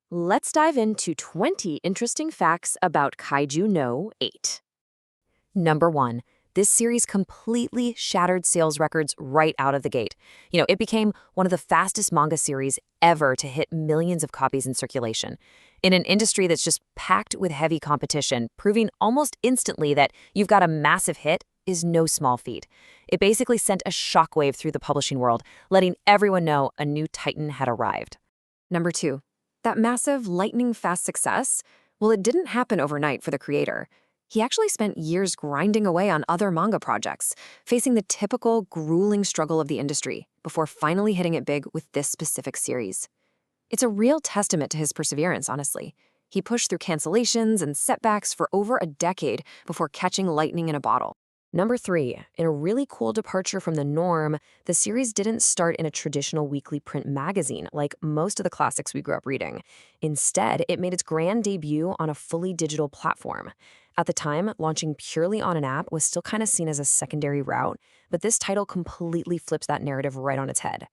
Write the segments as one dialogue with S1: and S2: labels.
S1: Let's dive into 20 interesting facts about Kaiju No 8. Number 1. This series completely shattered sales records right out of the gate. It became one of the fastest manga series ever to hit millions of copies in circulation. In an industry that's just packed with heavy competition, proving almost instantly that you've got a massive hit is no small feat. It basically sent a shockwave through the publishing world, letting everyone know a new titan had arrived. Number 2. That massive lightning-fast success? Well, it didn't happen overnight for the creator. He actually spent years grinding away on other manga projects, facing the typical grueling struggle of the industry, before finally hitting it big with this specific series. It's a real testament to his perseverance, honestly. He pushed through cancellations and setbacks for over a decade before catching lightning in a bottle. Number 3, in a really cool departure from the norm, the series didn't start in a traditional weekly print magazine like most of the classics we grew up reading. Instead, it made its grand debut on a fully digital platform. At the time, launching purely on an app was still kind of seen as a secondary route, but this title completely flips that narrative right on its head.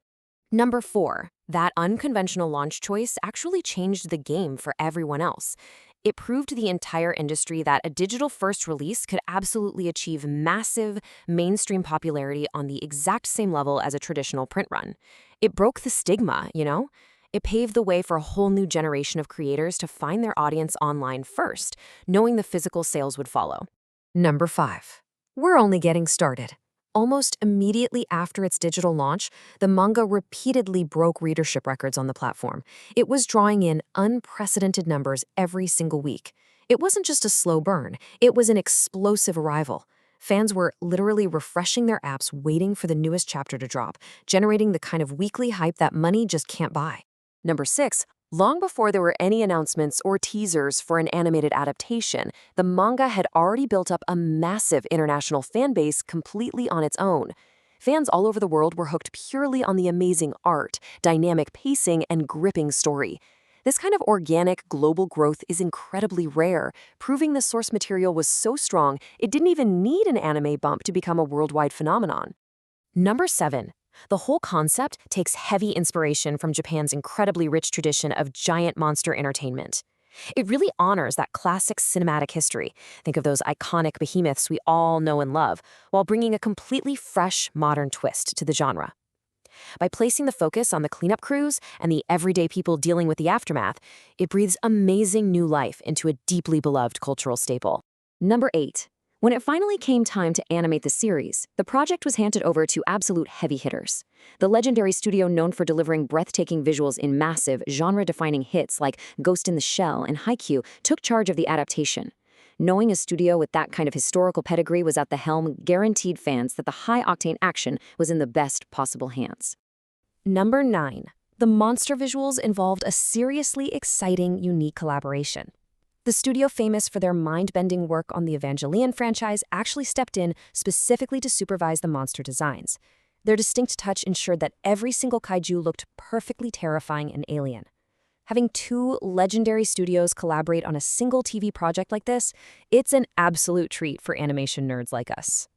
S1: Number 4, that unconventional launch choice actually changed the game for everyone else. It proved to the entire industry that a digital-first release could absolutely achieve massive, mainstream popularity on the exact same level as a traditional print run. It broke the stigma, It paved the way for a whole new generation of creators to find their audience online first, knowing the physical sales would follow. Number 5. We're only getting started. Almost immediately after its digital launch, the manga repeatedly broke readership records on the platform. It was drawing in unprecedented numbers every single week. It wasn't just a slow burn, it was an explosive arrival. Fans were literally refreshing their apps waiting for the newest chapter to drop, generating the kind of weekly hype that money just can't buy. Number 6. Long before there were any announcements or teasers for an animated adaptation, the manga had already built up a massive international fan base completely on its own. Fans all over the world were hooked purely on the amazing art, dynamic pacing, and gripping story. This kind of organic, global growth is incredibly rare, proving the source material was so strong it didn't even need an anime bump to become a worldwide phenomenon. Number 7. The whole concept takes heavy inspiration from Japan's incredibly rich tradition of giant monster entertainment. It really honors that classic cinematic history. Think of those iconic behemoths we all know and love, while bringing a completely fresh, modern twist to the genre. By placing the focus on the cleanup crews and the everyday people dealing with the aftermath, it breathes amazing new life into a deeply beloved cultural staple. Number 8. When it finally came time to animate the series, the project was handed over to absolute heavy hitters. The legendary studio known for delivering breathtaking visuals in massive, genre-defining hits like Ghost in the Shell and Haikyuu took charge of the adaptation. Knowing a studio with that kind of historical pedigree was at the helm guaranteed fans that the high-octane action was in the best possible hands. Number 9. The monster visuals involved a seriously exciting, unique collaboration. The studio famous for their mind-bending work on the Evangelion franchise actually stepped in specifically to supervise the monster designs. Their distinct touch ensured that every single kaiju looked perfectly terrifying and alien. Having 2 legendary studios collaborate on a single TV project like this, it's an absolute treat for animation nerds like us.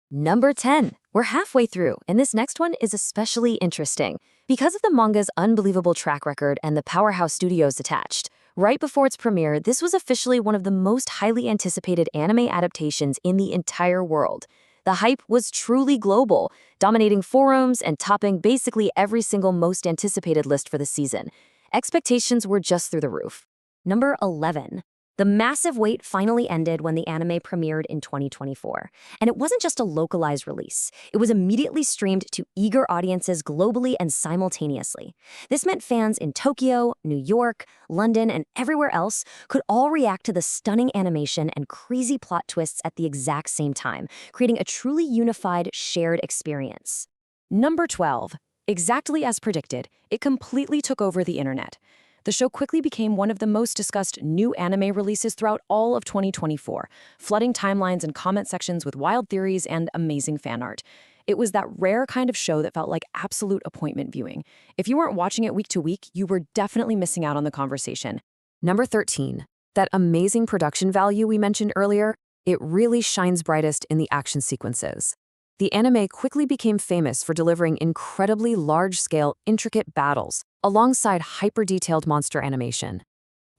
S1: Number 10. We're halfway through, and this next one is especially interesting because of the manga's unbelievable track record and the powerhouse studios attached. Right before its premiere, this was officially one of the most highly anticipated anime adaptations in the entire world. The hype was truly global, dominating forums and topping basically every single most anticipated list for the season. Expectations were just through the roof. Number 11. The massive wait finally ended when the anime premiered in 2024. And it wasn't just a localized release. It was immediately streamed to eager audiences globally and simultaneously. This meant fans in Tokyo, New York, London, and everywhere else could all react to the stunning animation and crazy plot twists at the exact same time, creating a truly unified, shared experience. Number 12. Exactly as predicted, it completely took over the internet. The show quickly became one of the most discussed new anime releases throughout all of 2024, flooding timelines and comment sections with wild theories and amazing fan art. It was that rare kind of show that felt like absolute appointment viewing. If you weren't watching it week to week, you were definitely missing out on the conversation. Number 13. That amazing production value we mentioned earlier, it really shines brightest in the action sequences. The anime quickly became famous for delivering incredibly large-scale, intricate battles, alongside hyper-detailed monster animation.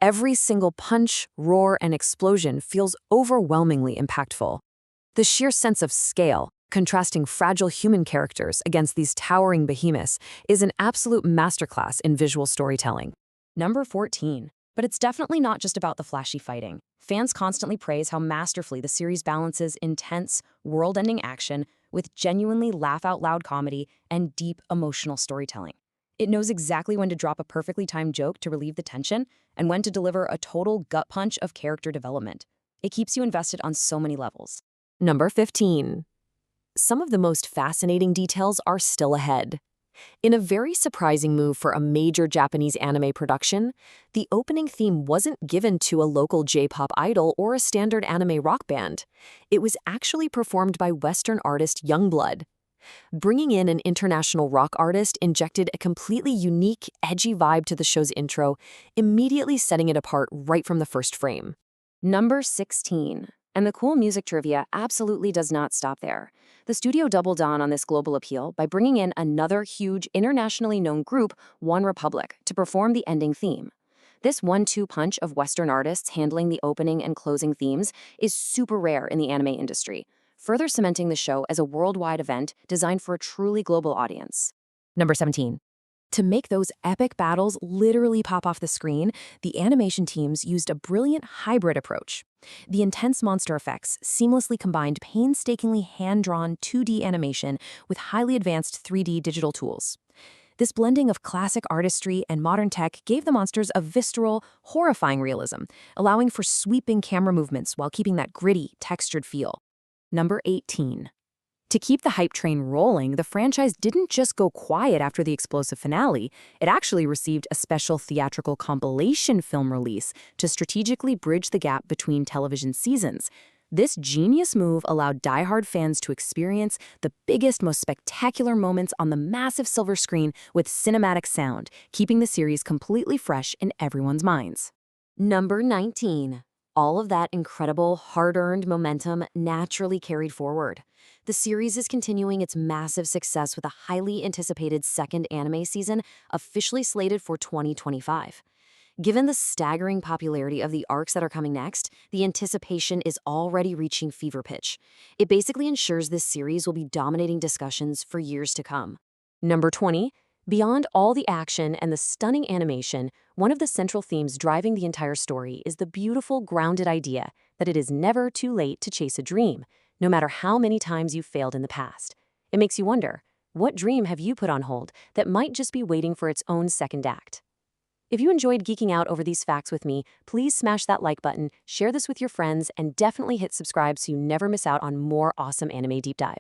S1: Every single punch, roar, and explosion feels overwhelmingly impactful. The sheer sense of scale, contrasting fragile human characters against these towering behemoths, is an absolute masterclass in visual storytelling. Number 14. But it's definitely not just about the flashy fighting. Fans constantly praise how masterfully the series balances intense, world-ending action with genuinely laugh-out-loud comedy and deep emotional storytelling. It knows exactly when to drop a perfectly timed joke to relieve the tension and when to deliver a total gut punch of character development. It keeps you invested on so many levels. Number 15. Some of the most fascinating details are still ahead. In a very surprising move for a major Japanese anime production, the opening theme wasn't given to a local J-pop idol or a standard anime rock band. It was actually performed by Western artist Youngblood. Bringing in an international rock artist injected a completely unique, edgy vibe to the show's intro, immediately setting it apart right from the first frame. Number 16. And the cool music trivia absolutely does not stop there. The studio doubled down on this global appeal by bringing in another huge, internationally known group, One Republic, to perform the ending theme. This 1-2 punch of Western artists handling the opening and closing themes is super rare in the anime industry, further cementing the show as a worldwide event designed for a truly global audience. Number 17. To make those epic battles literally pop off the screen, the animation teams used a brilliant hybrid approach. The intense monster effects seamlessly combined painstakingly hand-drawn 2D animation with highly advanced 3D digital tools. This blending of classic artistry and modern tech gave the monsters a visceral, horrifying realism, allowing for sweeping camera movements while keeping that gritty, textured feel. Number 18. To keep the hype train rolling, the franchise didn't just go quiet after the explosive finale. It actually received a special theatrical compilation film release to strategically bridge the gap between television seasons. This genius move allowed diehard fans to experience the biggest, most spectacular moments on the massive silver screen with cinematic sound, keeping the series completely fresh in everyone's minds. Number 19. All of that incredible, hard-earned momentum naturally carried forward. The series is continuing its massive success with a highly anticipated second anime season officially slated for 2025. Given the staggering popularity of the arcs that are coming next, the anticipation is already reaching fever pitch. It basically ensures this series will be dominating discussions for years to come. Number 20. Beyond all the action and the stunning animation, one of the central themes driving the entire story is the beautiful, grounded idea that it is never too late to chase a dream, no matter how many times you've failed in the past. It makes you wonder, what dream have you put on hold that might just be waiting for its own second act? If you enjoyed geeking out over these facts with me, please smash that like button, share this with your friends, and definitely hit subscribe so you never miss out on more awesome anime deep dives.